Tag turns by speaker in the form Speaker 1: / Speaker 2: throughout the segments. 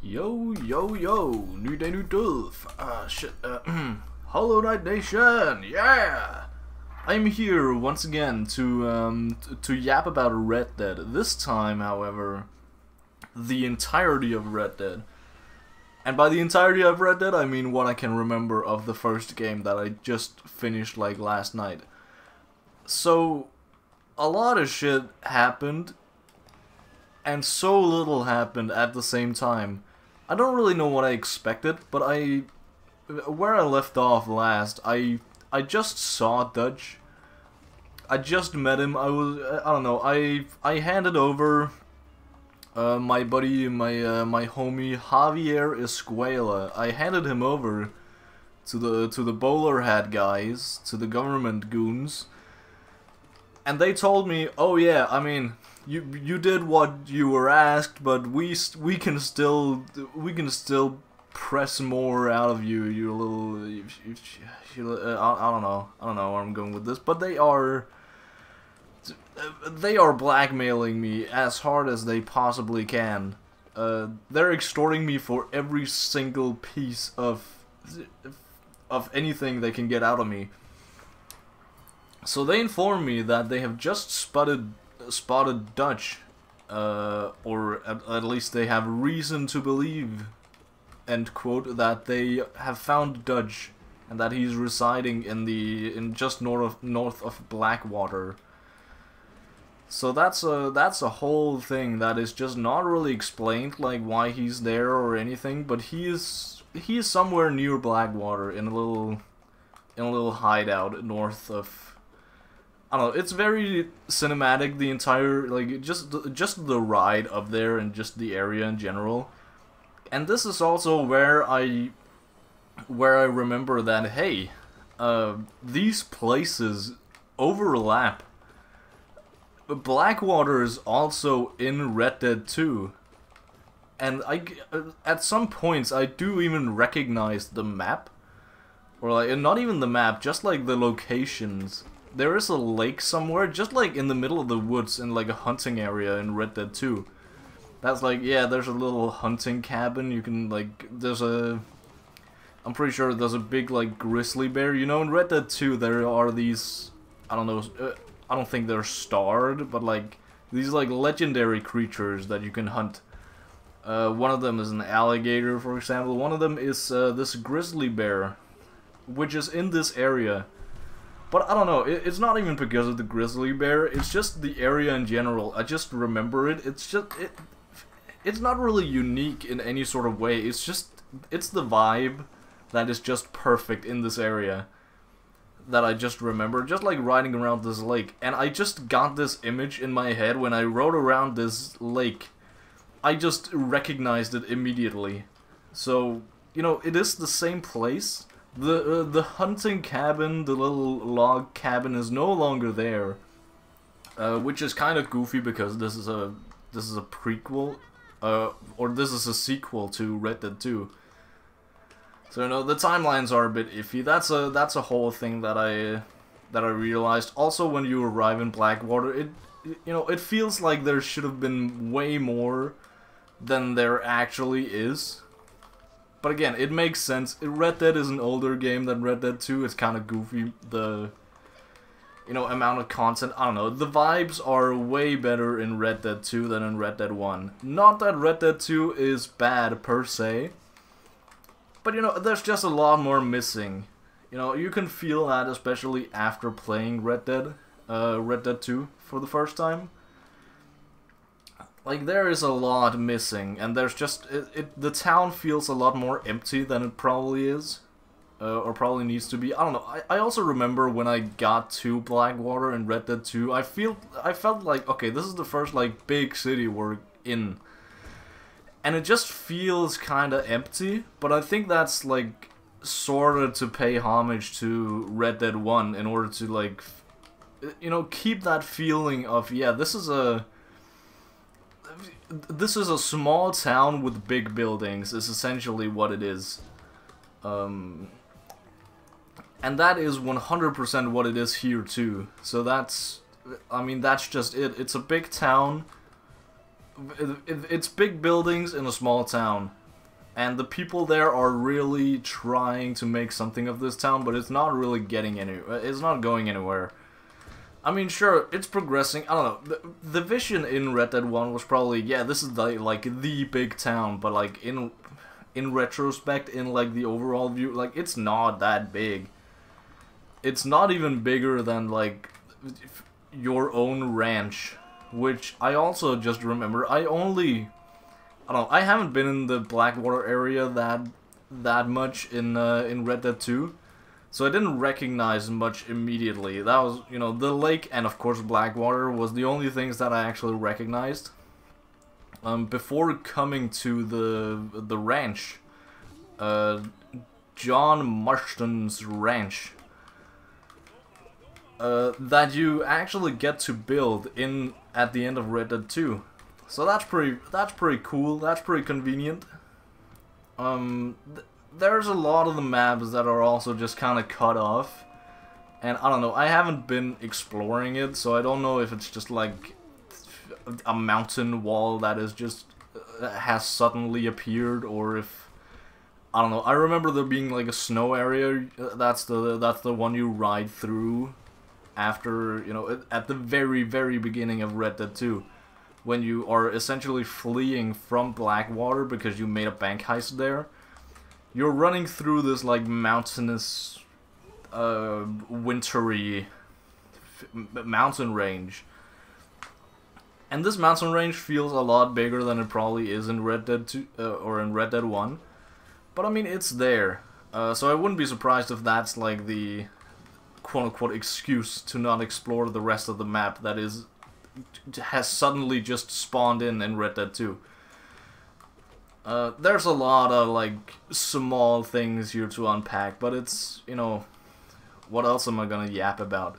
Speaker 1: Yo, yo, yo, new day, new dove. Shit, Hollow Knight Nation, yeah! I'm here once again to yap about Red Dead. This time, however, the entirety of Red Dead. And by the entirety of Red Dead, I mean what I can remember of the first game that I just finished, like, last night. So, a lot of shit happened, and so little happened at the same time. I don't really know what I expected, but where I left off last, I just saw Dutch. I just met him. I don't know. I handed over my buddy, my homie Javier Escuela. I handed him over to the bowler hat guys, to the government goons, and they told me, "Oh yeah, I mean, you did what you were asked, but we can still press more out of you. You little, I don't know where I'm going with this, but they are blackmailing me as hard as they possibly can. They're extorting me for every single piece of anything they can get out of me." So they informed me that they have just spotted Dutch, or at least they have reason to believe, end quote, that they have found Dutch and that he's residing in just north of Blackwater. So that's a whole thing that is just not really explained, like why he's there or anything, but he is somewhere near Blackwater in a little hideout north of, I don't know, it's very cinematic, the entire, like, just the ride up there and just the area in general. And this is also where I remember that, hey, these places overlap. Blackwater is also in Red Dead 2. And at some points I do even recognize the map. Or like, not even the map, just like the locations. There is a lake somewhere, just like in the middle of the woods in like a hunting area in Red Dead 2. That's like, yeah, there's a little hunting cabin, you can like, I'm pretty sure there's a big like grizzly bear, you know, in Red Dead 2 there are these, I don't know, I don't think they're starred, but like, these like legendary creatures that you can hunt. One of them is an alligator, for example, one of them is this grizzly bear, which is in this area. But I don't know, it's not even because of the grizzly bear, it's just the area in general. I just remember it. It's not really unique in any sort of way. It's the vibe that is just perfect in this area that I just remember, just like riding around this lake. And I just got this image in my head when I rode around this lake. I just recognized it immediately. So, you know, it is the same place. The hunting cabin, the little log cabin, is no longer there, which is kind of goofy because this is a prequel, or this is a sequel to Red Dead 2. So you know, the timelines are a bit iffy. That's a whole thing that I realized. Also, when you arrive in Blackwater, it feels like there should have been way more than there actually is. But again, it makes sense. Red Dead is an older game than Red Dead 2. It's kind of goofy, the, you know, amount of content. I don't know. The vibes are way better in Red Dead 2 than in Red Dead 1. Not that Red Dead 2 is bad per se, but you know, there's just a lot more missing. You know, you can feel that especially after playing Red Dead 2 for the first time. Like, there is a lot missing, and there's just, the town feels a lot more empty than it probably is, or probably needs to be. I don't know, I also remember when I got to Blackwater in Red Dead 2, I felt like, okay, this is the first, like, big city we're in, and it just feels kinda empty, but I think that's, like, sorta to pay homage to Red Dead 1 in order to, like, you know, keep that feeling of, yeah, this is a small town with big buildings, is essentially what it is. And that is 100% what it is here too. So that's, I mean, that's just it. It's a big town It's big buildings in a small town. And the people there are really trying to make something of this town, but it's not really getting it's not going anywhere. I mean, sure, it's progressing. I don't know. The vision in Red Dead 1 was probably, yeah, this is like the big town, but like in retrospect, in like the overall view, like it's not that big. It's not even bigger than like your own ranch, which I also just remember. I don't know, I haven't been in the Blackwater area that much in Red Dead 2, so I didn't recognize much immediately. That was, you know, the lake and of course Blackwater was the only things that I actually recognized. Before coming to the ranch, John Marston's ranch, that you actually get to build at the end of Red Dead 2. So that's pretty cool. That's pretty convenient. There's a lot of the maps that are also just kind of cut off, and I don't know. I haven't been exploring it, so I don't know if it's just like a mountain wall that is just has suddenly appeared, or if I don't know. I remember there being like a snow area. That's the one you ride through after, you know, at the very beginning of Red Dead 2. When you are essentially fleeing from Blackwater because you made a bank heist there, you're running through this like mountainous, wintry mountain range, and this mountain range feels a lot bigger than it probably is in Red Dead 2 or in Red Dead 1. But I mean, it's there, so I wouldn't be surprised if that's like the quote-unquote excuse to not explore the rest of the map that has suddenly just spawned in Red Dead 2. There's a lot of like small things here to unpack, but it's, you know, what else am I gonna yap about?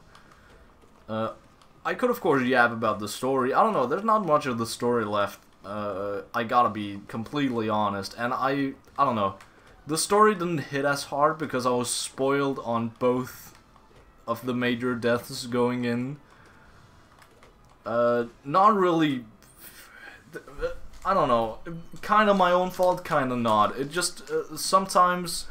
Speaker 1: I could of course yap about the story. I don't know, there's not much of the story left. I gotta be completely honest, and I don't know. The story didn't hit as hard because I was spoiled on both of the major deaths going in. Not really, I don't know, kinda my own fault, kinda not. It just, sometimes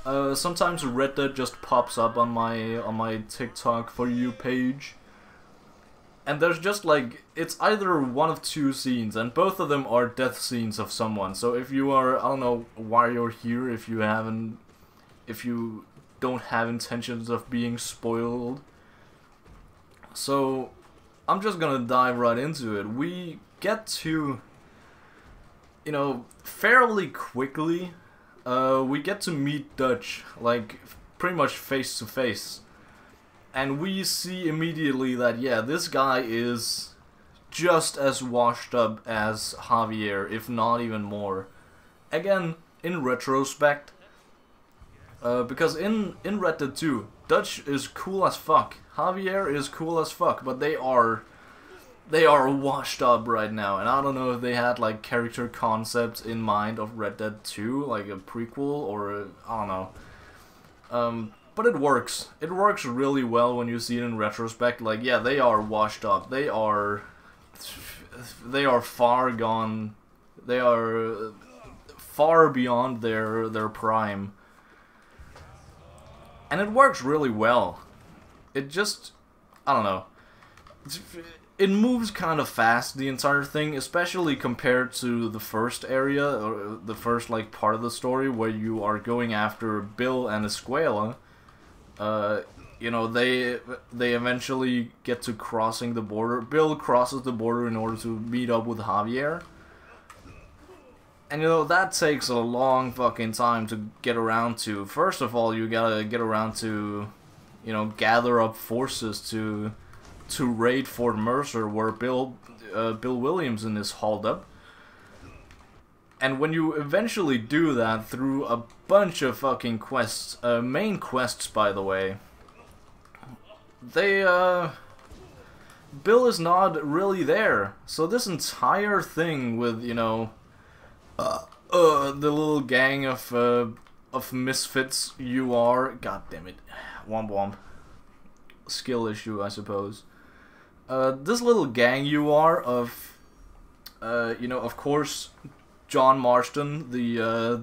Speaker 1: Red Dead just pops up on my TikTok For You page, and there's just like, it's either one of two scenes, and both of them are death scenes of someone. So if you are, I don't know why you're here, if you don't have intentions of being spoiled. So I'm just gonna dive right into it. We get to, you know, fairly quickly, we get to meet Dutch, like, pretty much face to face. And we see immediately that, yeah, this guy is just as washed up as Javier, if not even more. Again, in retrospect, because in Red Dead 2, Dutch is cool as fuck. Javier is cool as fuck, but they are washed up right now, and I don't know if they had like character concepts in mind of Red Dead 2, like a prequel, or I don't know. But it works. It works really well when you see it in retrospect. Like, yeah, they are washed up. They are far gone. They are far beyond their prime. And it works really well. It just, I don't know. It moves kind of fast, the entire thing, especially compared to the first area, or the first like part of the story where you are going after Bill and Escuela. You know, they eventually get to crossing the border. Bill crosses the border in order to meet up with Javier. And you know, that takes a long fucking time to get around to. First of all, you gotta get around to, you know, gather up forces to raid Fort Mercer, where Bill Williamson is hauled up. And when you eventually do that through a bunch of fucking quests, main quests by the way, Bill is not really there. So this entire thing with, you know, the little gang of misfits you are, god damn it, womp womp, skill issue I suppose. This little gang you are of, you know, of course, John Marston, the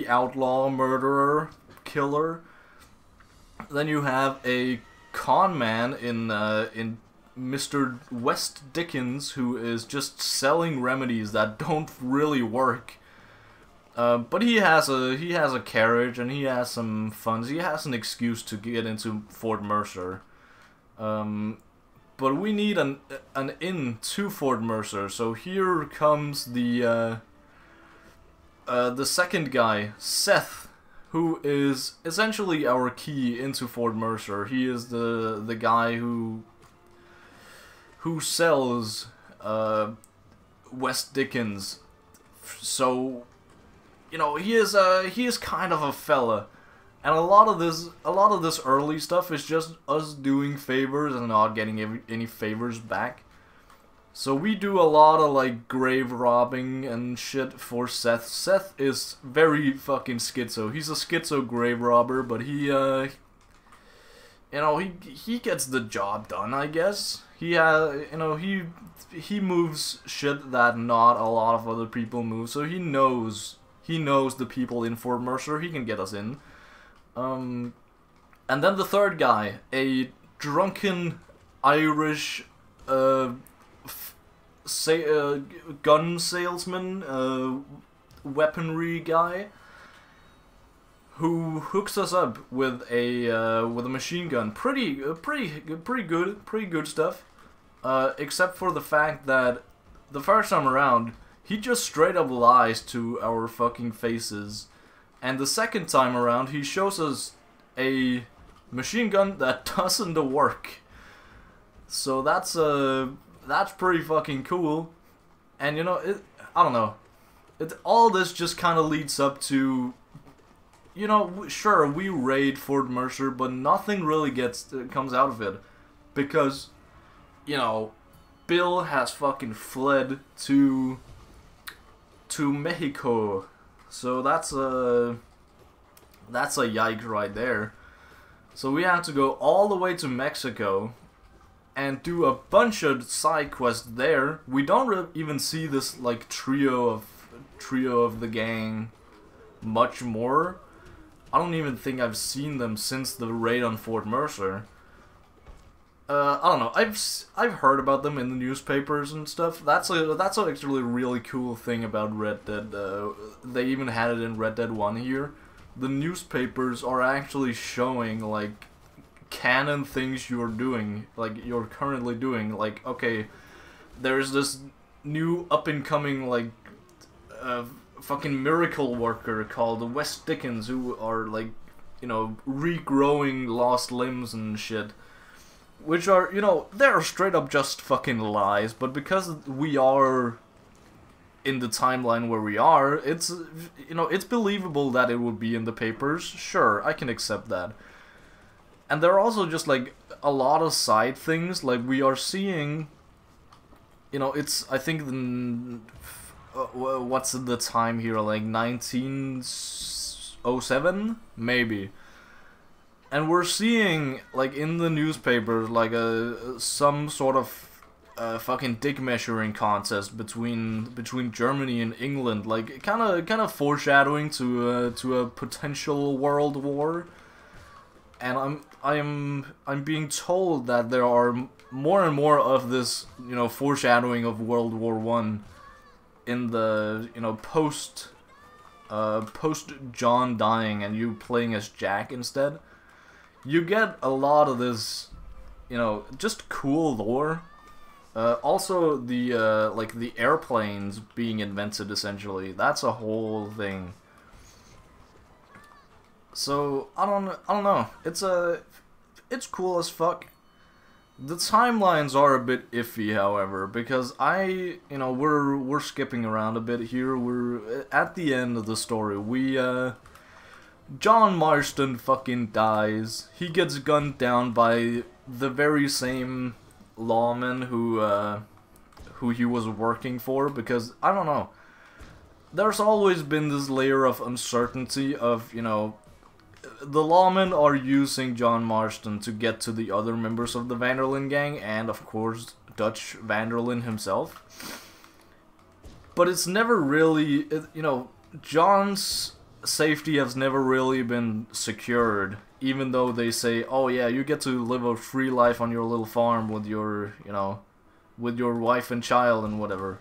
Speaker 1: outlaw murderer killer. Then you have a con man in Mr. West Dickens, who is just selling remedies that don't really work. But he has a carriage and he has some funds. He has an excuse to get into Fort Mercer. But we need an inn to Fort Mercer. So here comes the second guy, Seth, who is essentially our key into Fort Mercer. He is the guy who sells West Dickens. So, you know, he is kind of a fella. And a lot of this early stuff is just us doing favors and not getting any favors back. So we do a lot of like grave robbing and shit for Seth. Seth is very fucking schizo. He's a schizo grave robber, but he gets the job done, I guess. He moves shit that not a lot of other people move. So he knows the people in Fort Mercer. He can get us in. And then the third guy, a drunken Irish gun salesman, weaponry guy, who hooks us up with a machine gun. Pretty good stuff. Except for the fact that the first time around, he just straight up lies to our fucking faces. And the second time around, he shows us a machine gun that doesn't work. So that's pretty fucking cool. And you know, I don't know. All this just kind of leads up to, you know, sure, we raid Fort Mercer, but nothing really comes out of it. Because, you know, Bill has fucking fled to Mexico. So that's a yike right there. So we have to go all the way to Mexico and do a bunch of side quests there. We don't even see this like trio of the gang much more. I don't even think I've seen them since the raid on Fort Mercer. I don't know. I've heard about them in the newspapers and stuff. That's actually a really cool thing about Red Dead. They even had it in Red Dead 1 here. The newspapers are actually showing like canon things you're doing, like you're currently doing. Like, okay, there's this new up and coming like fucking miracle worker called West Dickens who are like, you know, regrowing lost limbs and shit. Which are, you know, they're straight up just fucking lies, but because we are in the timeline where we are, it's, you know, it's believable that it would be in the papers. Sure, I can accept that. And there are also just, like, a lot of side things, like, we are seeing, you know, it's, I think, what's the time here, like, 1907? Maybe. And we're seeing, like, in the newspapers, like, some sort of fucking dick measuring contest between Germany and England, like, kind of foreshadowing to a potential world war. And I'm being told that there are more and more of this, you know, foreshadowing of World War I in the, you know, post John dying and you playing as Jack instead. You get a lot of this, you know, just cool lore. Also, the like the airplanes being invented, essentially. That's a whole thing. So I don't know. It's cool as fuck. The timelines are a bit iffy, however, because we're skipping around a bit here. We're at the end of the story. John Marston fucking dies. He gets gunned down by the very same lawman who he was working for, because, I don't know, there's always been this layer of uncertainty of, you know, the lawmen are using John Marston to get to the other members of the Vanderlyn gang, and of course, Dutch Vanderlyn himself. but it's never really, you know, John's safety has never really been secured, even though they say, oh yeah, you get to live a free life on your little farm with your, you know, with your wife and child and whatever.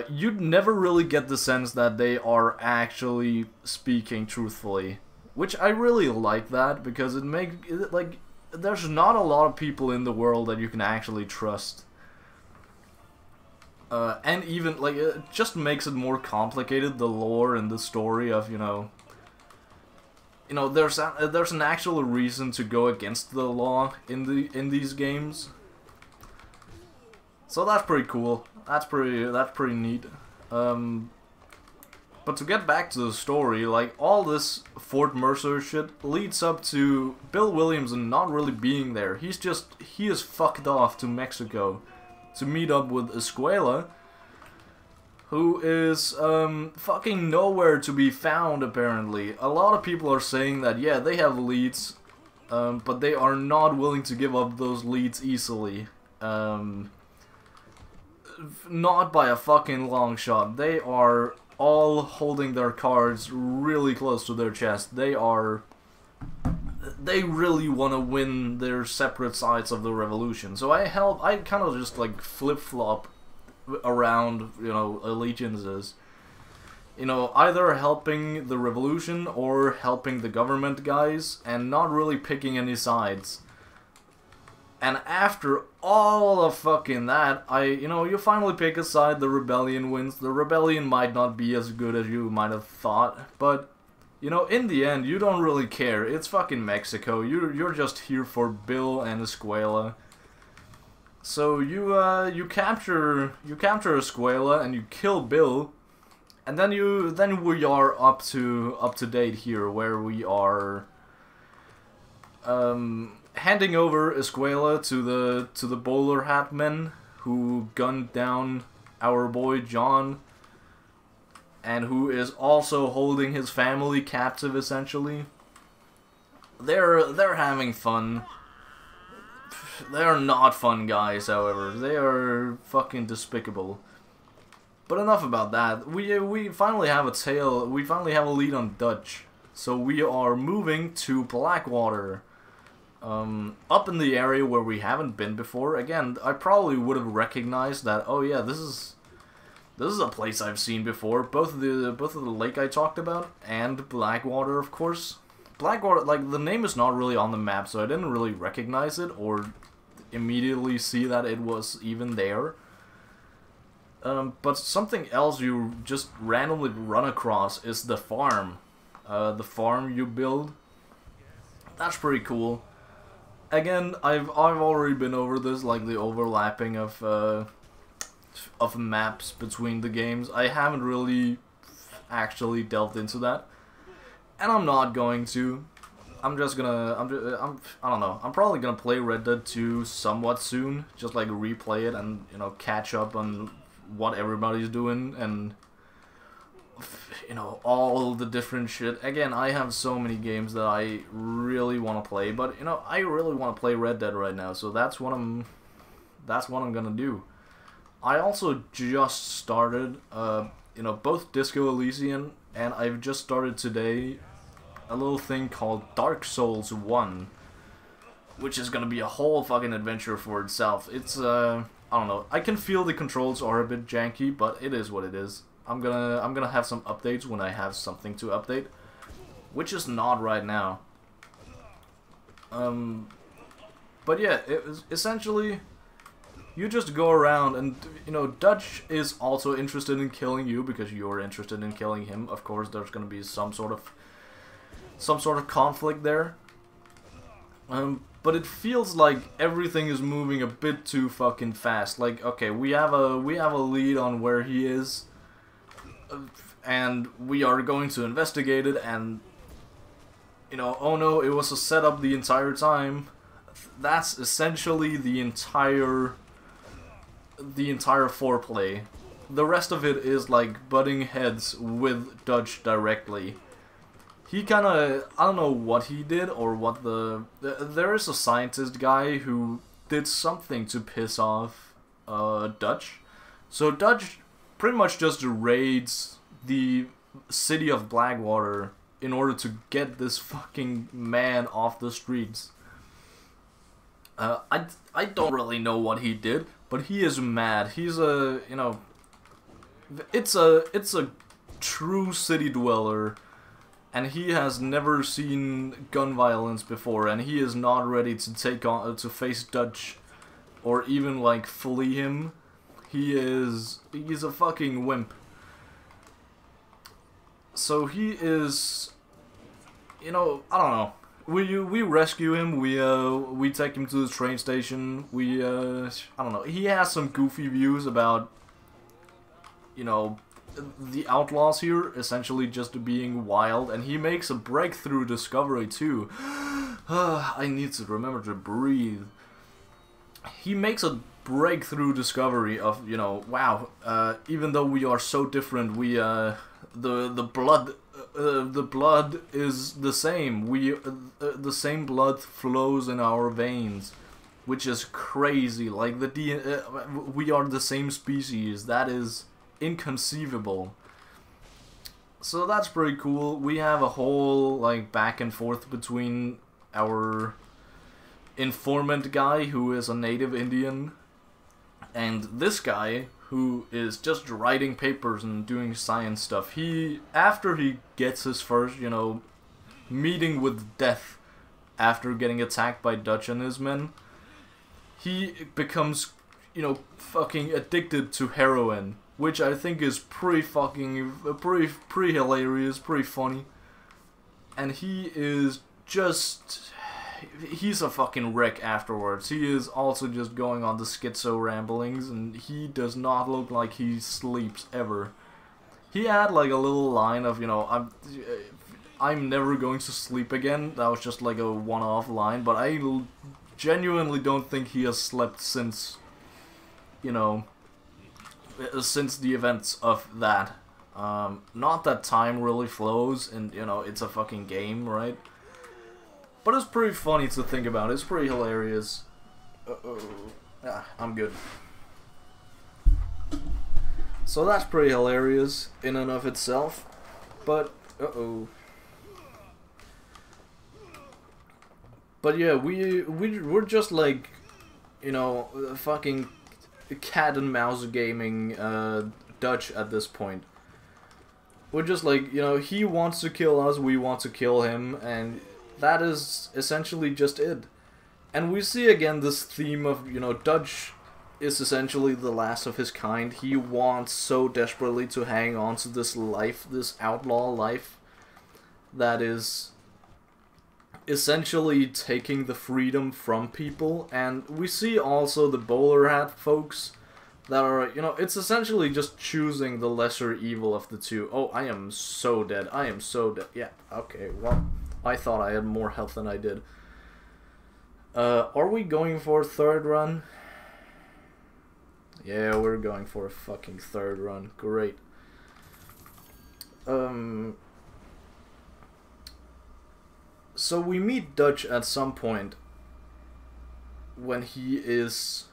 Speaker 1: You'd never really get the sense that they are actually speaking truthfully, which I really like that, because it makes it, like, there's not a lot of people in the world that you can actually trust. And even, like, it just makes it more complicated, the lore and the story of, you know, there's an actual reason to go against the law in these games. So that's pretty cool. That's pretty neat. But to get back to the story, like, all this Fort Mercer shit leads up to Bill Williamson not really being there. He is fucked off to Mexico to meet up with Escuela, who is fucking nowhere to be found, apparently. A lot of people are saying that, yeah, they have leads, but they are not willing to give up those leads easily. Not by a fucking long shot. They are all holding their cards really close to their chest. They really want to win their separate sides of the revolution. So I kind of just like flip-flop around, you know, allegiances. You know, either helping the revolution or helping the government guys, and not really picking any sides. And after all of fucking that, you know, you finally pick a side, the rebellion wins. The rebellion might not be as good as you might have thought, but, you know, in the end, you don't really care. It's fucking Mexico. You're just here for Bill and Escuela. So you capture Escuela and you kill Bill, and then we are up to date here, where we are handing over Escuela to the bowler hat men who gunned down our boy John, and who is also holding his family captive, essentially. They're having fun. They're not fun guys, however. They are fucking despicable. But enough about that. We finally have a tail. We finally have a lead on Dutch. So we are moving to Blackwater. Up in the area where we haven't been before. Again, I probably would have recognized that, oh yeah, this is a place I've seen before. Both of the lake I talked about, and Blackwater, of course. Blackwater, like, the name is not really on the map, so I didn't really recognize it or immediately see that it was even there. But something else you just randomly run across is the farm. The farm you build. That's pretty cool. Again, I've already been over this, like the overlapping of maps between the games. I haven't really delved into that, and I'm not going to. I don't know. I'm probably gonna play Red Dead 2 somewhat soon, just like replay it and, you know, catch up on what everybody's doing and, you know, all the different shit. Again, I have so many games that I really want to play, but, you know, I really want to play Red Dead right now, so that's what I'm gonna do. I also just started, you know, both Disco Elysium, and I've just started today a little thing called Dark Souls 1, which is gonna be a whole fucking adventure for itself. It's, I don't know, I can feel the controls are a bit janky, but it is what it is. I'm gonna have some updates when I have something to update, which is not right now. But yeah, it was essentially, you just go around and, you know, Dutch is also interested in killing you because you're interested in killing him. Of course, there's gonna be some sort of conflict there. But it feels like everything is moving a bit too fucking fast. Like, okay, we have a lead on where he is, and we are going to investigate it, and, you know, oh no, it was a setup the entire time. That's essentially the entire foreplay. The rest of it is like butting heads with Dutch directly. He kinda, I don't know what he did or what there is a scientist guy who did something to piss off Dutch. So Dutch pretty much just raids the city of Blackwater in order to get this fucking man off the streets. I don't really know what he did, but he is mad. He's a, you know, it's a true city dweller, and he has never seen gun violence before, and he is not ready to face Dutch or even like flee him. He's a fucking wimp. So he is, you know, I don't know. We rescue him. We take him to the train station. I don't know. He has some goofy views about, you know, the outlaws here essentially just being wild, and he makes a breakthrough discovery too. I need to remember to breathe. He makes a breakthrough discovery of, you know, wow, even though we are so different, we the blood is the same. The same blood flows in our veins, which is crazy. Like we are the same species. That is inconceivable. So that's pretty cool. We have a whole like back and forth between our informant guy, who is a native Indian, and this guy who is just writing papers and doing science stuff. After he gets his first, you know, meeting with death after getting attacked by Dutch and his men, he becomes, you know, fucking addicted to heroin, which I think is pretty hilarious, pretty funny. And he is just, he's a fucking wreck afterwards. He is also just going on the schizo ramblings, and he does not look like he sleeps ever. He had like a little line of, you know, I'm never going to sleep again. That was just like a one-off line, but I genuinely don't think he has slept since, you know, since the events of that. Not that time really flows, and, you know, it's a fucking game, right? But it's pretty funny to think about. It's pretty hilarious. Uh-oh. Ah, I'm good. So that's pretty hilarious in and of itself. But, uh-oh. But yeah, we're just like, you know, fucking cat and mouse gaming Dutch at this point. We're just like, you know, he wants to kill us, we want to kill him, and that is essentially just it. And we see again this theme of, you know, Dutch is essentially the last of his kind. He wants so desperately to hang on to this life, this outlaw life, that is essentially taking the freedom from people. And we see also the bowler hat folks that are, you know, it's essentially just choosing the lesser evil of the two. Oh, I am so dead. I am so dead. Yeah, okay, well, I thought I had more health than I did. Are we going for a third run? Yeah, we're going for a fucking third run. Great. So we meet Dutch at some point when he is...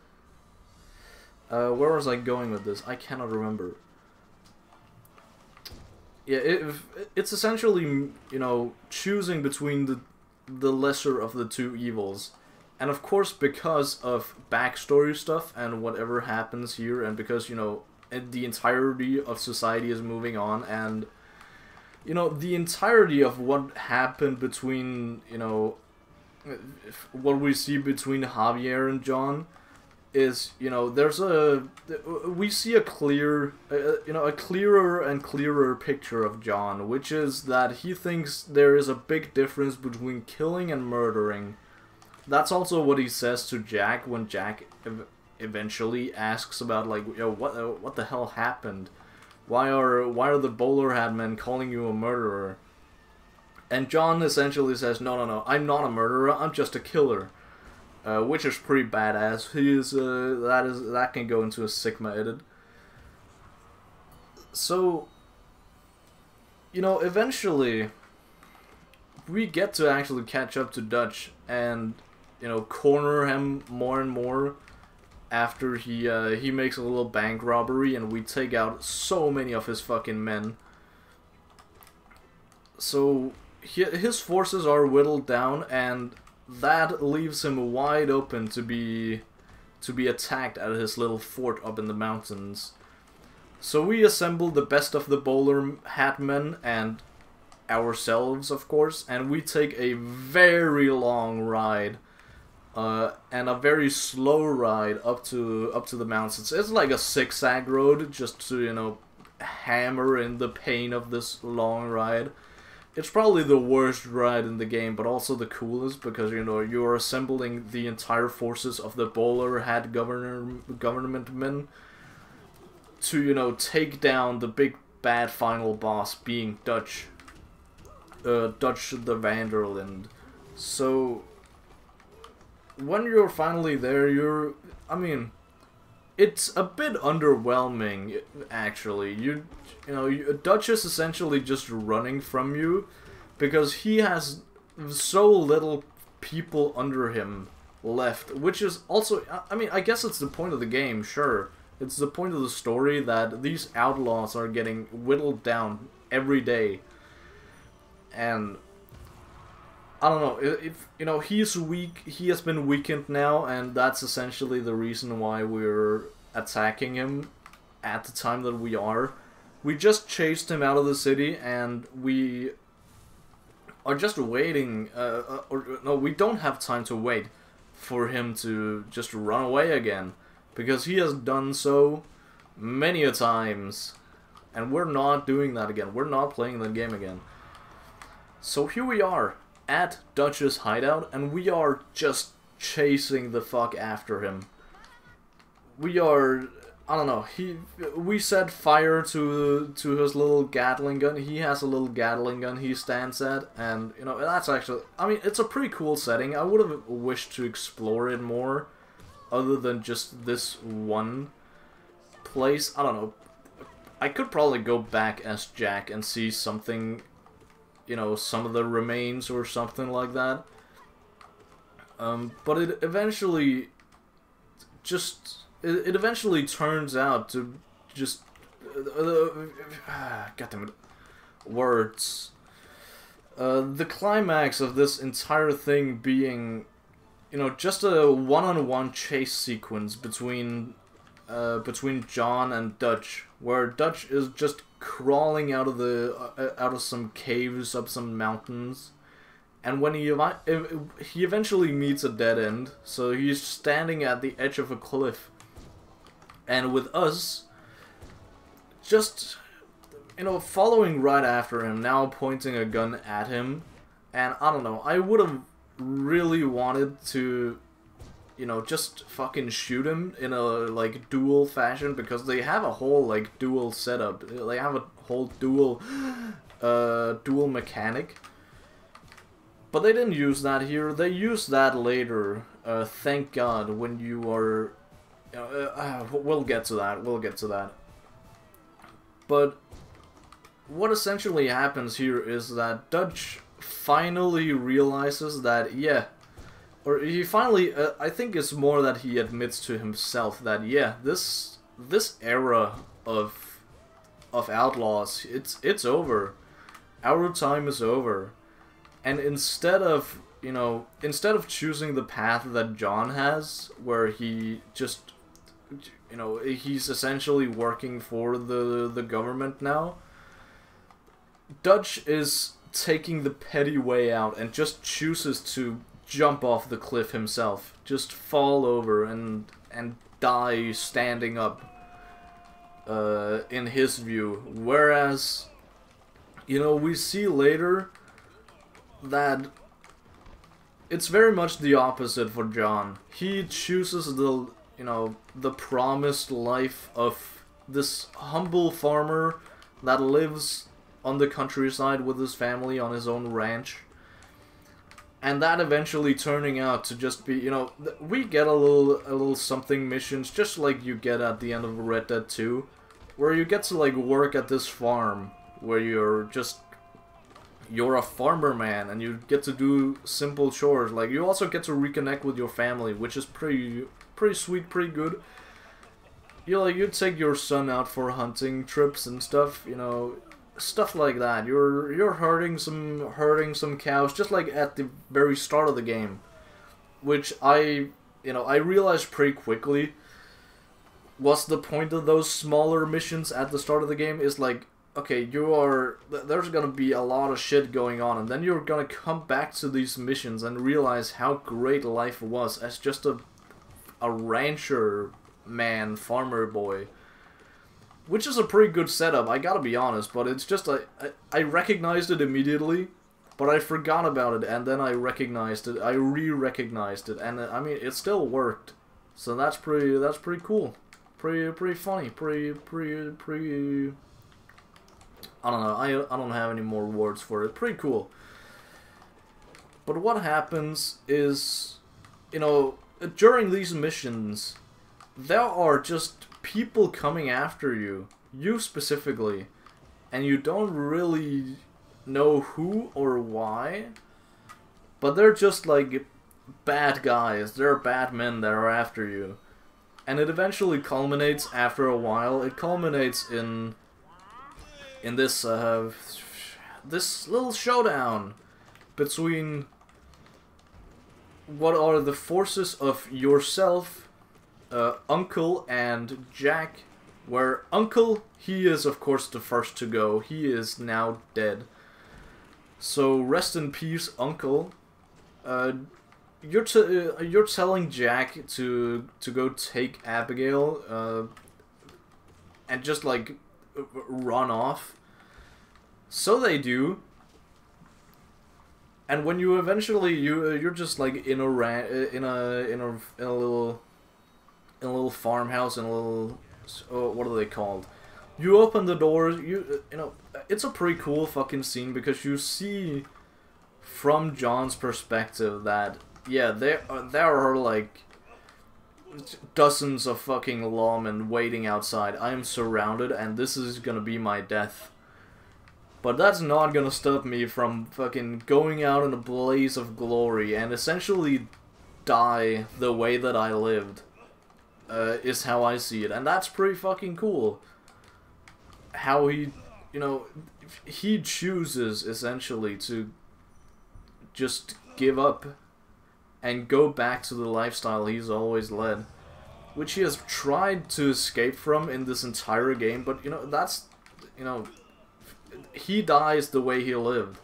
Speaker 1: where was I going with this? I cannot remember. Yeah, it's essentially, you know, choosing between the lesser of the two evils. And of course, because of backstory stuff and whatever happens here, and because, you know, the entirety of society is moving on, and, you know, the entirety of what happened between, you know, what we see between Javier and John is, you know, we see a clear, you know, a clearer and clearer picture of John, which is that he thinks there is a big difference between killing and murdering. That's also what he says to Jack when Jack eventually asks about, like, yo, what the hell happened? Why are the bowler hat men calling you a murderer? And John essentially says, no, I'm not a murderer, I'm just a killer. Which is pretty badass. He is, that can go into a Sigma edit. So, you know, eventually, we get to actually catch up to Dutch and, you know, corner him more and more. after he makes a little bank robbery, and we take out so many of his fucking men. So his forces are whittled down, and that leaves him wide open to be attacked at his little fort up in the mountains. So we assemble the best of the bowler hat men and ourselves, of course, and we take a very long ride and a very slow ride up to the mountains. It's like a zigzag road, just to, you know, hammer in the pain of this long ride. It's probably the worst ride in the game, but also the coolest, because, you know, you're assembling the entire forces of the bowler hat government men to, you know, take down the big bad final boss, being Dutch the Vanderland. So when you're finally there, I mean, it's a bit underwhelming, actually. You know, Dutch is essentially just running from you, because he has so little people under him left, which is also, I mean, I guess it's the point of the game, sure. It's the point of the story that these outlaws are getting whittled down every day. And I don't know, if, you know, he's weak, he has been weakened now, and that's essentially the reason why we're attacking him at the time that we are. We just chased him out of the city, and we are just waiting, no, we don't have time to wait for him to just run away again, because he has done so many a times, and we're not doing that again. We're not playing that game again. So here we are at Dutch's hideout, and we are just chasing the fuck after him. We are, I don't know, we set fire to his little Gatling gun. He has a little Gatling gun he stands at, and, you know, that's actually, I mean, it's a pretty cool setting. I would have wished to explore it more, other than just this one place. I don't know, I could probably go back as Jack and see something, you know, some of the remains or something like that. But it eventually it eventually turns out to just goddammit, words. The climax of this entire thing being, you know, just a one-on-one chase sequence between John and Dutch, where Dutch is just crawling out of some caves up some mountains, and when he eventually meets a dead end, so he's standing at the edge of a cliff, and with us just, you know, following right after him, now pointing a gun at him. And I don't know, I would have really wanted to, you know, just fucking shoot him in a, like, duel fashion, because they have a whole, like, duel setup. They have a whole duel mechanic. But they didn't use that here. They used that later. Thank God, when you are... we'll get to that. We'll get to that. But what essentially happens here is that Dutch finally realizes that, yeah, or he finally, I think it's more that he admits to himself that, yeah, this era of outlaws, it's over. Our time is over. And instead of, you know, instead of choosing the path that John has, where he just, you know, he's essentially working for the government now, Dutch is taking the petty way out and just chooses to jump off the cliff himself, just fall over and die standing up, in his view. Whereas, you know, we see later that it's very much the opposite for John. He chooses the, you know, the promised life of this humble farmer that lives on the countryside with his family on his own ranch. And that eventually turning out to just be, you know, we get a little something missions, just like you get at the end of Red Dead 2, where you get to, like, work at this farm, where you're a farmer man, and you get to do simple chores. Like, you also get to reconnect with your family, which is pretty pretty sweet, pretty good. You take your son out for hunting trips and stuff, you know, stuff like that. You're herding some cows, just like at the very start of the game, which I realized pretty quickly. What's the point of those smaller missions at the start of the game? Is like, okay, there's gonna be a lot of shit going on, and then you're gonna come back to these missions and realize how great life was as just a rancher man, farmer boy. Which is a pretty good setup, I gotta be honest, but it's just, I recognized it immediately, but I forgot about it, and then I recognized it, I re-recognized it, and I mean, it still worked. So that's pretty cool. Pretty funny, pretty, I don't know, I don't have any more words for it. Pretty cool. But what happens is, you know, during these missions, there are just people coming after you specifically, and you don't really know who or why, but they're just like bad guys, they're bad men that are after you. And it eventually culminates after a while. It culminates in this this little showdown between what are the forces of yourself, Uncle, and Jack. Where Uncle, he is of course the first to go. He is now dead. So rest in peace, Uncle. You're telling Jack to go take Abigail, and just like run off. So they do. And when you eventually you're just like in a little farmhouse, in a little, what are they called? You open the doors. You know, it's a pretty cool fucking scene because you see from John's perspective that, yeah, there are like dozens of fucking lawmen waiting outside. I am surrounded, and this is gonna be my death. But that's not gonna stop me from fucking going out in a blaze of glory and essentially die the way that I lived. Is how I see it, and that's pretty fucking cool. How he, you know, he chooses essentially to just give up and go back to the lifestyle he's always led, which he has tried to escape from in this entire game, but you know, that's, you know, he dies the way he lived.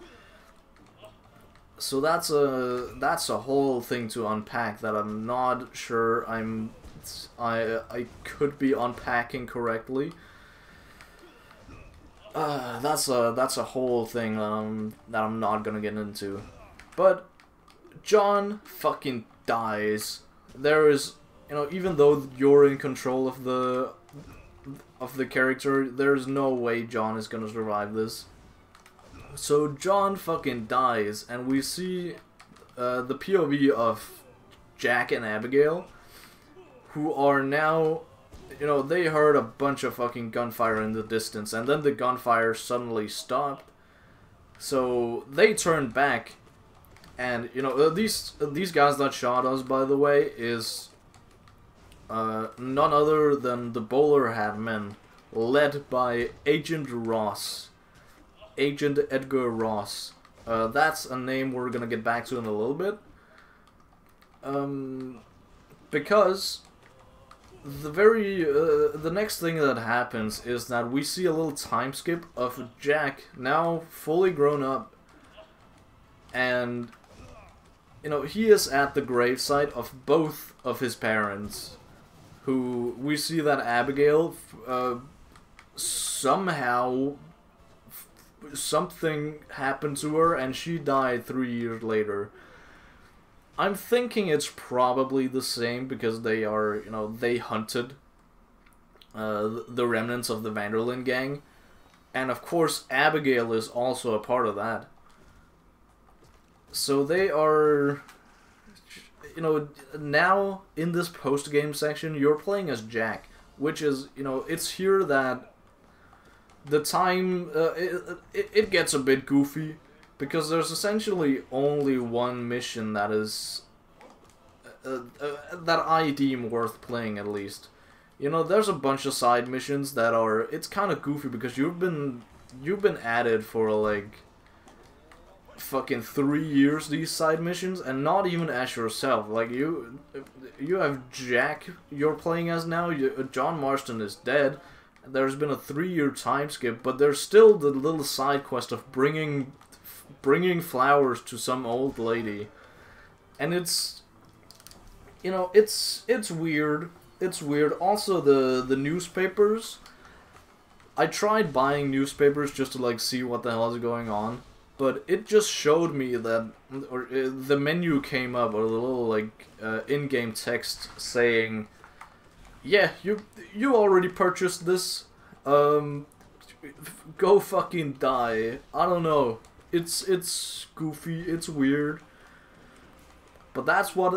Speaker 1: So that's a whole thing to unpack that I'm not sure I could be unpacking correctly. That's a whole thing that I'm not gonna get into. But John fucking dies. There is, you know, even though you're in control of the character, there's no way John is gonna survive this. So John fucking dies, and we see the POV of Jack and Abigail, who are now, you know, they heard a bunch of fucking gunfire in the distance, and then the gunfire suddenly stopped. So they turned back, and, you know, these guys that shot us, by the way, is none other than the Bowler Hat Men, led by Agent Ross. Agent Edgar Ross. That's a name we're gonna get back to in a little bit. Because the next thing that happens is that we see a little time skip of Jack now fully grown up, and, you know, he is at the gravesite of both of his parents, who we see that Abigail somehow something happened to her and she died 3 years later. I'm thinking it's probably the same because they are, you know, they hunted the remnants of the Vanderlyn gang, and of course Abigail is also a part of that. So they are, you know, now in this post-game section you're playing as Jack, which is, you know, it's here that the time, it gets a bit goofy, because there's essentially only one mission that is that I deem worth playing at least. You know, there's a bunch of side missions that are, it's kind of goofy because you've been at it for like fucking 3 years, these side missions, and not even as yourself. Like you have Jack you're playing as now. John Marston is dead. There's been a 3-year time skip, but there's still the little side quest of bringing flowers to some old lady, and it's, you know, it's weird. It's weird. Also, the newspapers. I tried buying newspapers just to like see what the hell is going on, but it just showed me that, or the menu came up, or the little like in-game text saying, "Yeah, you already purchased this. Go fucking die." I don't know. It's goofy. It's weird. But that's what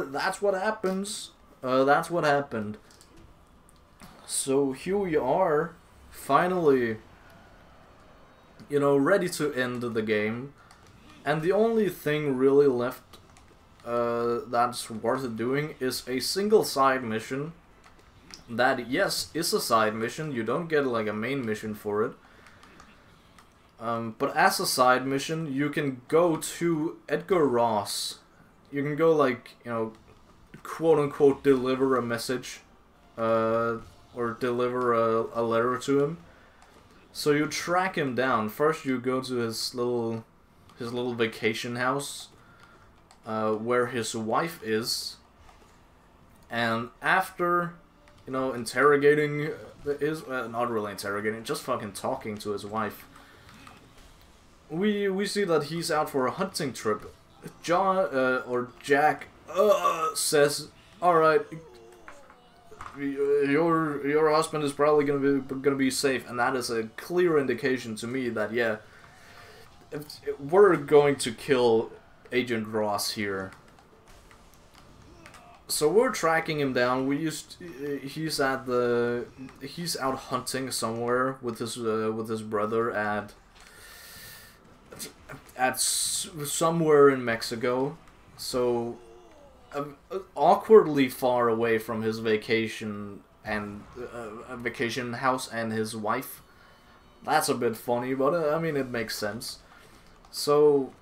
Speaker 1: happens. That's what happened. So here we are, finally, you know, ready to end the game, and the only thing really left that's worth doing is a single side mission. That, yes, is a side mission. You don't get like a main mission for it. But as a side mission, you can go to Edgar Ross. You can go, like, you know, quote-unquote deliver a message, or deliver a letter to him. So you track him down. First you go to his little vacation house, where his wife is, and after, you know, interrogating not really interrogating, just fucking talking to his wife, we see that he's out for a hunting trip. Jack says, "Alright, your husband is probably gonna be safe," and that is a clear indication to me that, yeah, we're going to kill Agent Ross here. So we're tracking him down. He's out hunting somewhere with his brother at somewhere in Mexico. So awkwardly far away from his vacation and vacation house and his wife. That's a bit funny, but I mean, it makes sense. So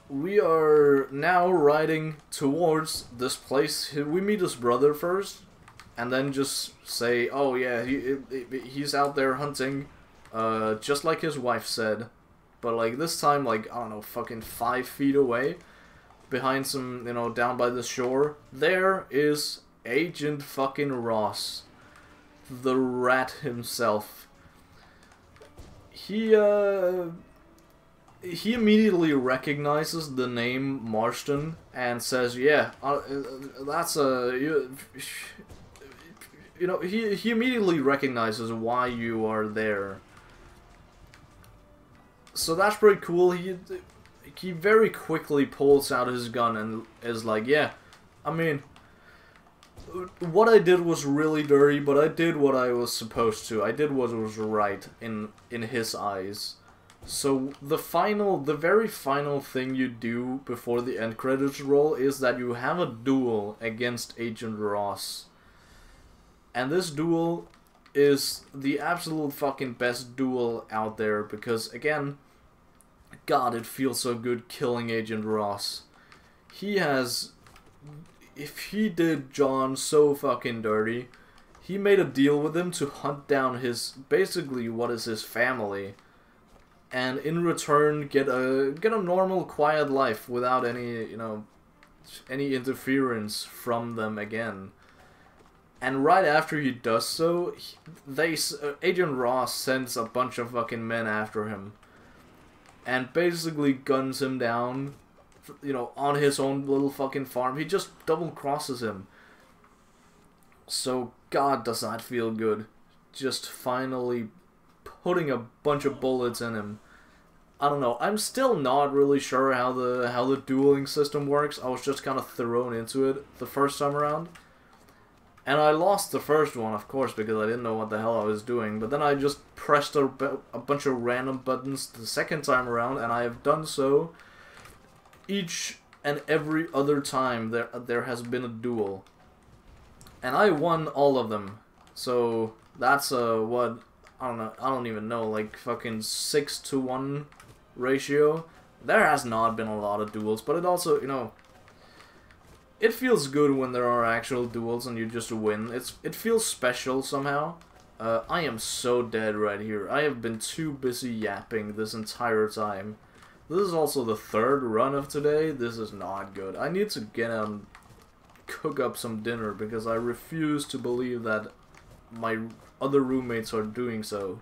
Speaker 1: we are now riding towards this place. We meet his brother first, and then just say, "Oh yeah, he's out there hunting," just like his wife said, but like this time, like, I don't know, fucking 5 feet away, behind some, you know, down by the shore, there is Agent fucking Ross, the rat himself. He immediately recognizes the name Marston and says, "Yeah, that's you know, he immediately recognizes why you are there." So that's pretty cool. He very quickly pulls out his gun and is like, "Yeah, I mean, what I did was really dirty, but I did what I was supposed to. I did what was right in his eyes." So the very final thing you do before the end credits roll is that you have a duel against Agent Ross. And this duel is the absolute fucking best duel out there because, again, God, it feels so good killing Agent Ross. If he did John so fucking dirty, he made a deal with him to hunt down basically what is his family, and in return get a normal, quiet life without any, you know, any interference from them again. And right after he does so, Agent Ross sends a bunch of fucking men after him, and basically guns him down, you know, on his own little fucking farm. He just double crosses him. So, God, does that feel good. Just finally putting a bunch of bullets in him. I don't know. I'm still not really sure how the dueling system works. I was just kind of thrown into it the first time around. And I lost the first one, of course, because I didn't know what the hell I was doing. But then I just pressed a bunch of random buttons the second time around, and I have done so each and every other time there has been a duel. And I won all of them. So that's what, I don't know, I don't even know, like fucking 6-to-1 ratio. There has not been a lot of duels, but it also, you know, it feels good when there are actual duels and you just win. It feels special somehow. I am so dead right here. I have been too busy yapping this entire time. This is also the third run of today. This is not good. I need to get out and cook up some dinner because I refuse to believe that my other roommates are doing so.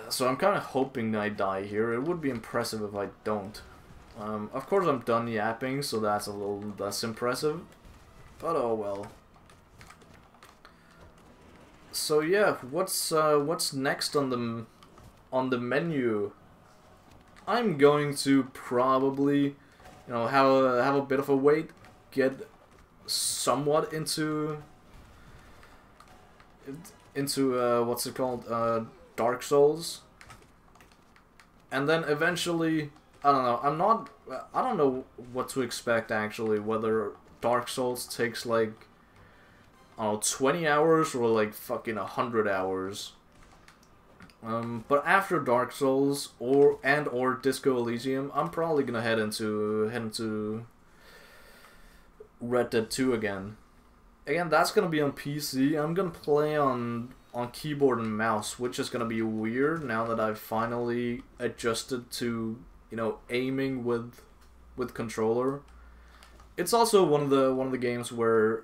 Speaker 1: So I'm kind of hoping I die here. It would be impressive if I don't. Of course I'm done yapping, so that's a little less impressive. But oh well. So yeah, what's next on the menu? I'm going to probably, you know, have a bit of a wait, get somewhat into what's it called, Dark Souls, and then eventually, I don't know, I don't know what to expect actually, whether Dark Souls takes like, I don't know, 20 hours or like fucking 100 hours. But after Dark Souls or Disco Elysium, I'm probably gonna head into Red Dead 2 again. Again, that's gonna be on PC. I'm gonna play on keyboard and mouse, which is gonna be weird now that I've finally adjusted to, you know, aiming with controller. It's also one of the games where,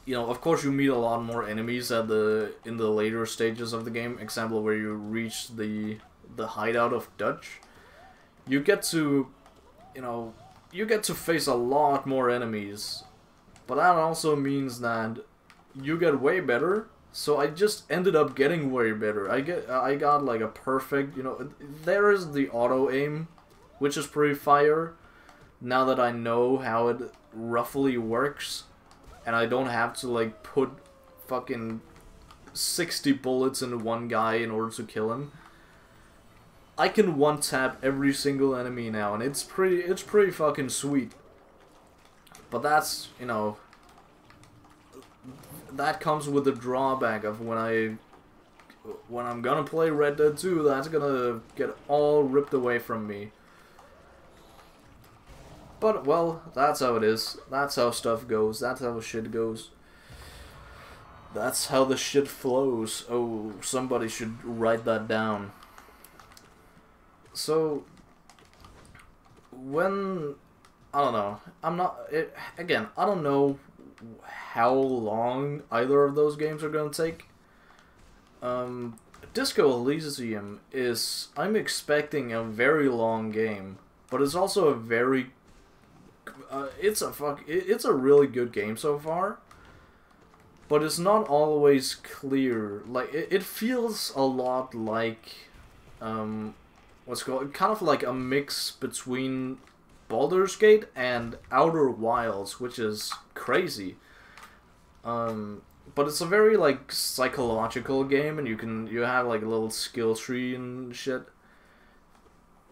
Speaker 1: you know, of course you meet a lot more enemies in the later stages of the game. Example, where you reach the hideout of Dutch. You get to, you know, face a lot more enemies. But that also means that you get way better. So I just ended up getting way better. I got like a perfect, you know, there is the auto aim, which is pretty fire. Now that I know how it roughly works. And I don't have to like put fucking 60 bullets into one guy in order to kill him. I can one-tap every single enemy now, and it's pretty fucking sweet. But that's, you know, that comes with the drawback of when I'm gonna play Red Dead 2, that's gonna get all ripped away from me. But, well, that's how it is. That's how stuff goes. That's how shit goes. That's how the shit flows. Oh, somebody should write that down. So, when, I don't know, again, I don't know how long either of those games are gonna take. Disco Elysium is, I'm expecting a very long game, but it's also a very, it's a really good game so far. But it's not always clear. Like, it feels a lot like, what's called, kind of like a mix between Baldur's Gate and Outer Wilds, which is crazy. But it's a very, like, psychological game, and you have, like, a little skill tree and shit.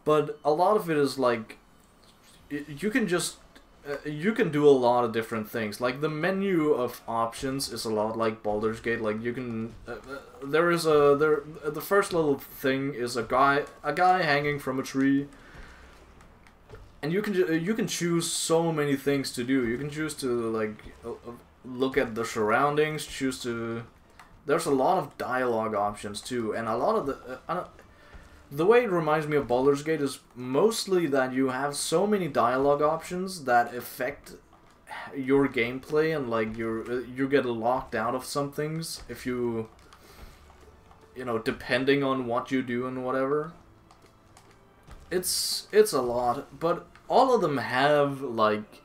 Speaker 1: But a lot of it is, like, you can just, you can do a lot of different things. Like, the menu of options is a lot like Baldur's Gate. Like, you can, the first little thing is a guy hanging from a tree. And you can choose so many things to do. You can choose to, like, look at the surroundings, choose to... There's a lot of dialogue options, too, and a lot of the way it reminds me of Baldur's Gate is mostly that you have so many dialogue options that affect your gameplay, and, like, you get locked out of some things if you know, depending on what you do and whatever. It's a lot, but all of them have, like,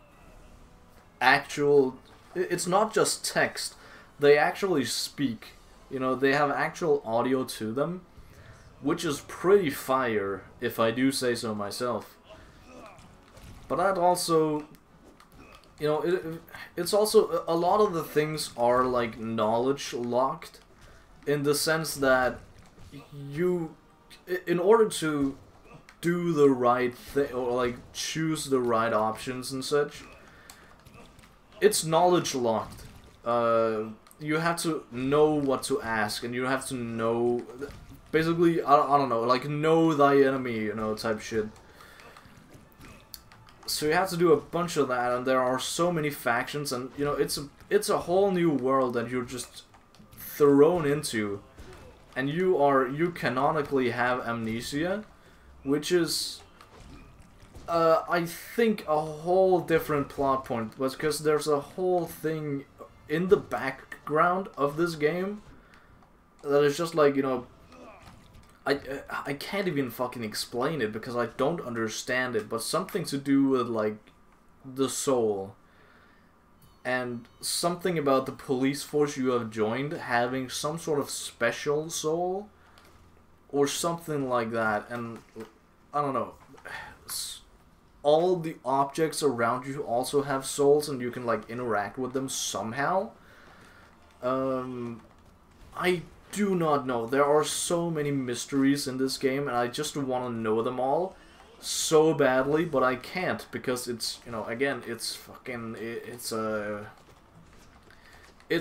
Speaker 1: actual... It's not just text. They actually speak. You know, they have actual audio to them, which is pretty fire, if I do say so myself. But that also... You know, it's also... A lot of the things are, like, knowledge locked, in the sense that you... In order to do the right thing, or like choose the right options and such, it's knowledge locked. You have to know what to ask, and you have to know, basically, I don't know, like know thy enemy, you know, type shit. So you have to do a bunch of that, and there are so many factions, and you know, it's a whole new world that you're just thrown into, and you canonically have amnesia, which is I think a whole different plot point, because there's a whole thing in the background of this game that is just like, you know, I can't even fucking explain it because I don't understand it, but something to do with like the soul, and something about the police force you have joined having some sort of special soul or something like that. And I don't know, all the objects around you also have souls, and you can like interact with them somehow. I do not know. There are so many mysteries in this game, and I just want to know them all so badly, but I can't, because it's, you know, again, it's fucking, it's a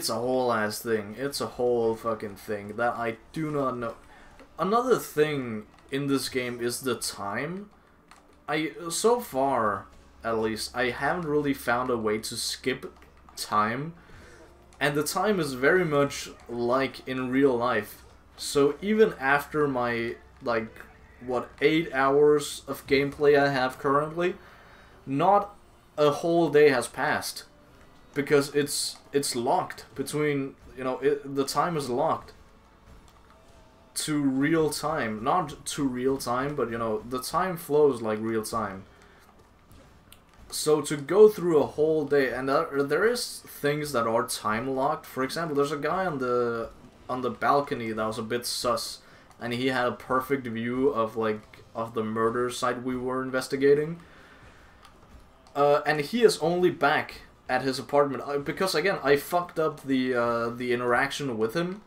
Speaker 1: whole ass thing. It's a whole fucking thing that I do not know. Another thing in this game is the time. So far, at least, I haven't really found a way to skip time. And the time is very much like in real life. So even after my, like, what, 8 hours of gameplay I have currently, not a whole day has passed. Because it's locked between, you know, the time is locked to real time. Not to real time, but, you know, the time flows like real time. So to go through a whole day, and there is things that are time locked. For example, there's a guy on the balcony that was a bit sus, and he had a perfect view of the murder site we were investigating. And he is only back at his apartment because, again, I fucked up the interaction with him.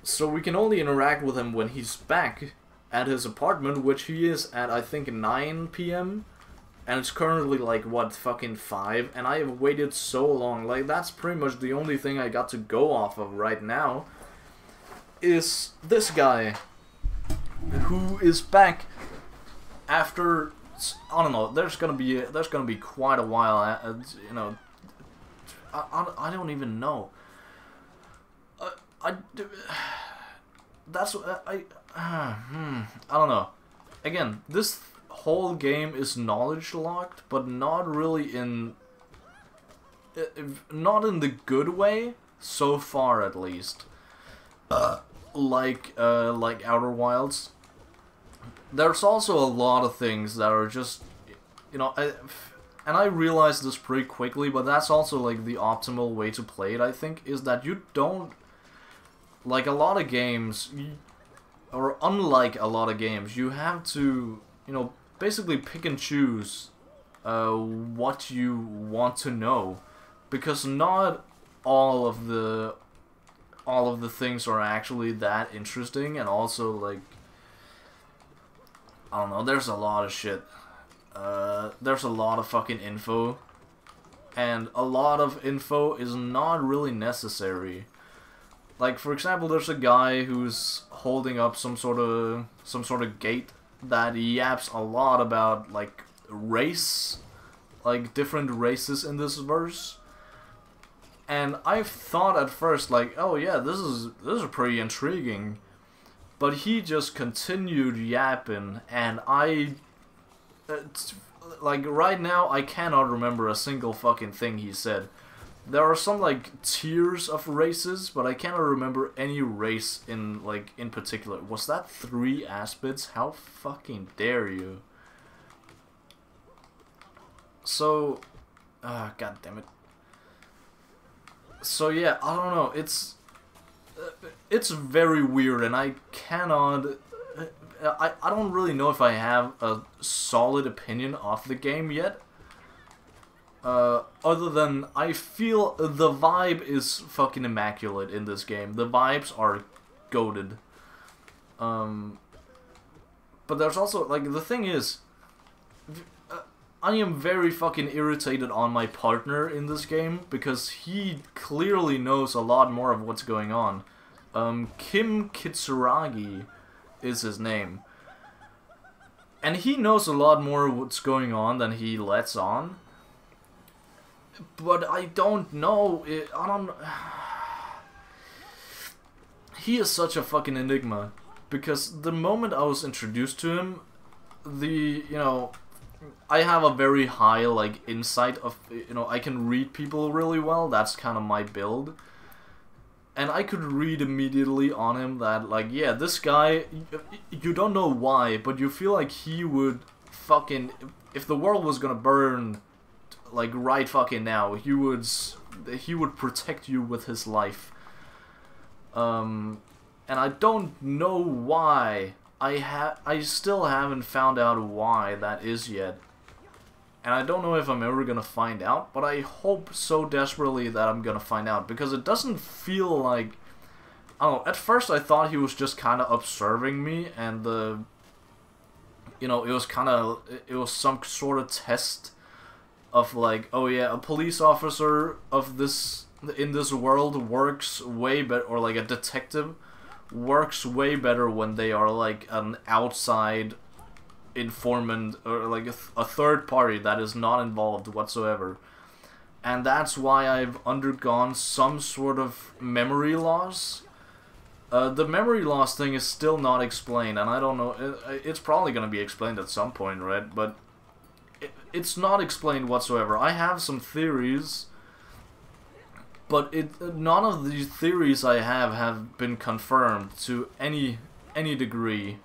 Speaker 1: So we can only interact with him when he's back at his apartment, which he is at, I think, 9 PM. And it's currently, like, what, fucking 5? And I have waited so long. Like, that's pretty much the only thing I got to go off of right now. Is this guy. Who is back after... I don't know, there's gonna be quite a while, you know... I don't even know. That's... I don't know. Again, this whole game is knowledge locked, but not really in the good way so far, at least. Like Outer Wilds. There's also a lot of things that are just, you know, and I realized this pretty quickly, but that's also like the optimal way to play it, I think, is that you don't, like a lot of games, or unlike a lot of games, you have to, you know, basically pick and choose what you want to know, because not all of the things are actually that interesting, and also, like, I don't know, there's a lot of shit. There's a lot of fucking info, and a lot of info is not really necessary. Like, for example, there's a guy who's holding up some sort of gate that yaps a lot about, like, race, like different races in this verse. And I thought at first, like, oh yeah, this is pretty intriguing. But he just continued yapping, and like, right now, I cannot remember a single fucking thing he said. There are some, like, tiers of races, but I cannot remember any race in particular. Was that 3 aspects? How fucking dare you? So, god damn it. So yeah, I don't know, it's very weird, and I cannot... I don't really know if I have a solid opinion of the game yet. Other than, I feel the vibe is fucking immaculate in this game. The vibes are goated. But there's also, like, the thing is, I am very fucking irritated on my partner in this game, because he clearly knows a lot more of what's going on. Kim Kitsuragi is his name. And he knows a lot more of what's going on than he lets on. But I don't know, he is such a fucking enigma. Because the moment I was introduced to him, I have a very high, like, insight of, I can read people really well, that's kind of my build. And I could read immediately on him that, like, yeah, this guy, you don't know why, but you feel like he would fucking, if the world was gonna burn, like, right fucking now, he would protect you with his life. And I don't know why. I still haven't found out why that is yet. And I don't know if I'm ever gonna find out, but I hope so desperately that I'm gonna find out, because it doesn't feel like, I don't know, at first I thought he was just kind of observing me, and it was some sort of test of, like, oh yeah, a police officer in this world works way better, or like a detective works way better when they are like an outside informant, or like a third party that is not involved whatsoever. And that's why I've undergone some sort of memory loss. The memory loss thing is still not explained, and I don't know, it's probably gonna be explained at some point, right? But it's not explained whatsoever. I have some theories, but none of the theories I have been confirmed to any degree.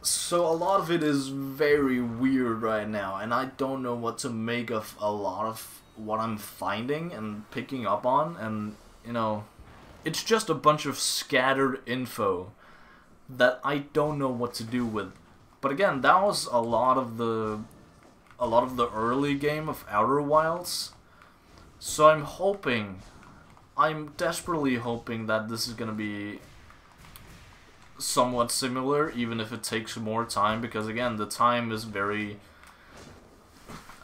Speaker 1: So a lot of it is very weird right now, and I don't know what to make of a lot of what I'm finding and picking up on, and, it's just a bunch of scattered info that I don't know what to do with. But again, that was a lot of the early game of Outer Wilds. So I'm desperately hoping that this is gonna be somewhat similar, even if it takes more time, because again, the time is very,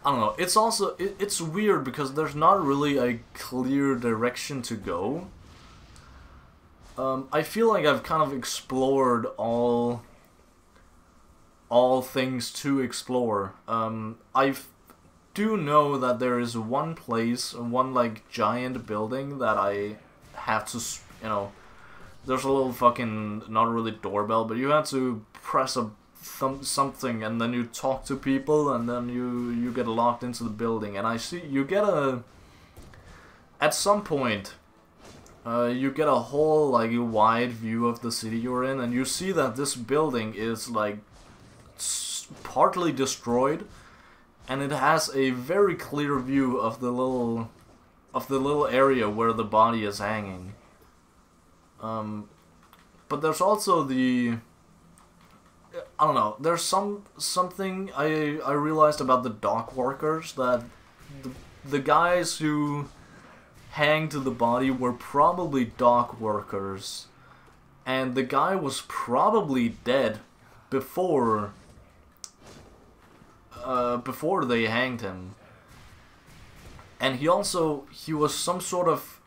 Speaker 1: I don't know, it's also, it's weird because there's not really a clear direction to go. I feel like I've kind of explored all things to explore. I do know that there is one place, one like giant building that I have to, there's a little fucking, not really doorbell, but you have to press something, and then you talk to people, and then you get locked into the building. And I see you get at some point, you get a whole like wide view of the city you're in, and you see that this building is like partly destroyed, and it has a very clear view of the little area where the body is hanging. But there's also I don't know, there's something I realized about the dock workers, that the guys who hanged the body were probably dock workers, and the guy was probably dead before they hanged him. And he was some sort of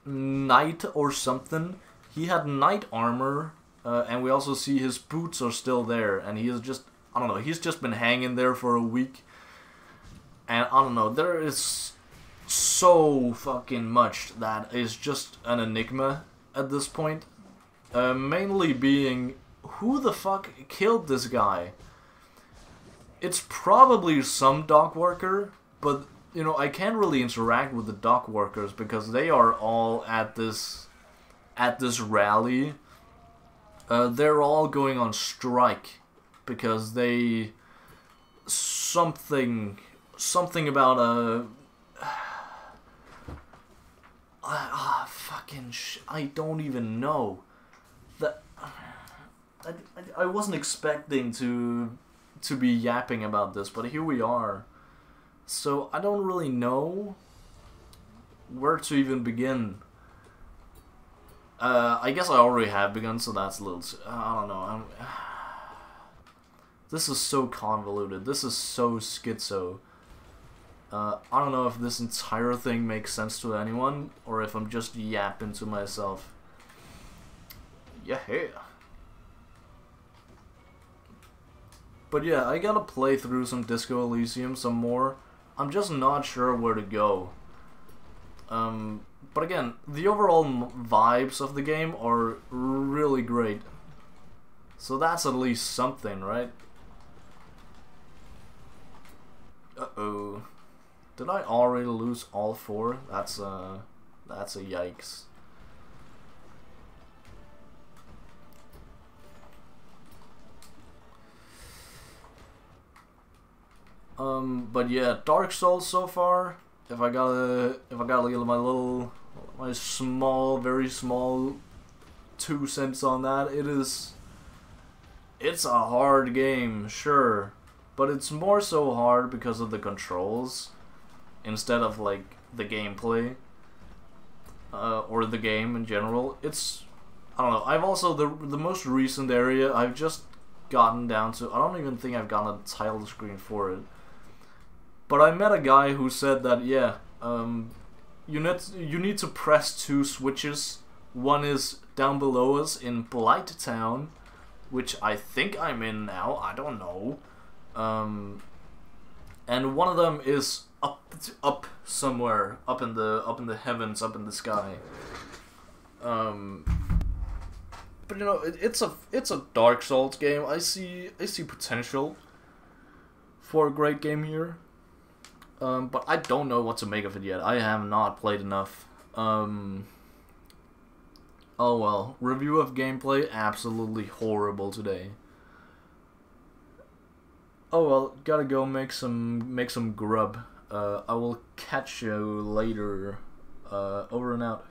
Speaker 1: knight or something. He had knight armor, and we also see his boots are still there, and he is just, I don't know, he's just been hanging there for a week. And I don't know, there is so fucking much that is just an enigma at this point. Mainly being, who the fuck killed this guy? It's probably some dock worker, but, I can't really interact with the dock workers because they are all at this rally. They're all going on strike because they something about I don't even know. That I wasn't expecting to be yapping about this, but here we are. So I don't really know where to even begin. I guess I already have begun, so that's a little, I don't know. This is so convoluted. This is so schizo. I don't know if this entire thing makes sense to anyone, or if I'm just yapping to myself. Yeah. But yeah, I gotta play through some Disco Elysium some more. I'm just not sure where to go. But again, the overall vibes of the game are really great. So that's at least something, right? Uh-oh. Did I already lose all 4? That's a yikes. But yeah, Dark Souls so far. If I gotta give my small, very small 2 cents on that, it's a hard game, sure, but it's more so hard because of the controls instead of like the gameplay or the game in general. I don't know. I've also the most recent area I've just gotten down to. I don't even think I've gotten a title screen for it. But I met a guy who said that, yeah, you need to press 2 switches. One is down below us in Blight Town, which I think I'm in now. I don't know. And one of them is up somewhere, up in the heavens, up in the sky. But you know, it's a Dark Souls game. I see potential for a great game here. But I don't know what to make of it yet. I have not played enough. Oh well. Review of gameplay, absolutely horrible today. Oh well, gotta go make some grub. I will catch you later. Over and out.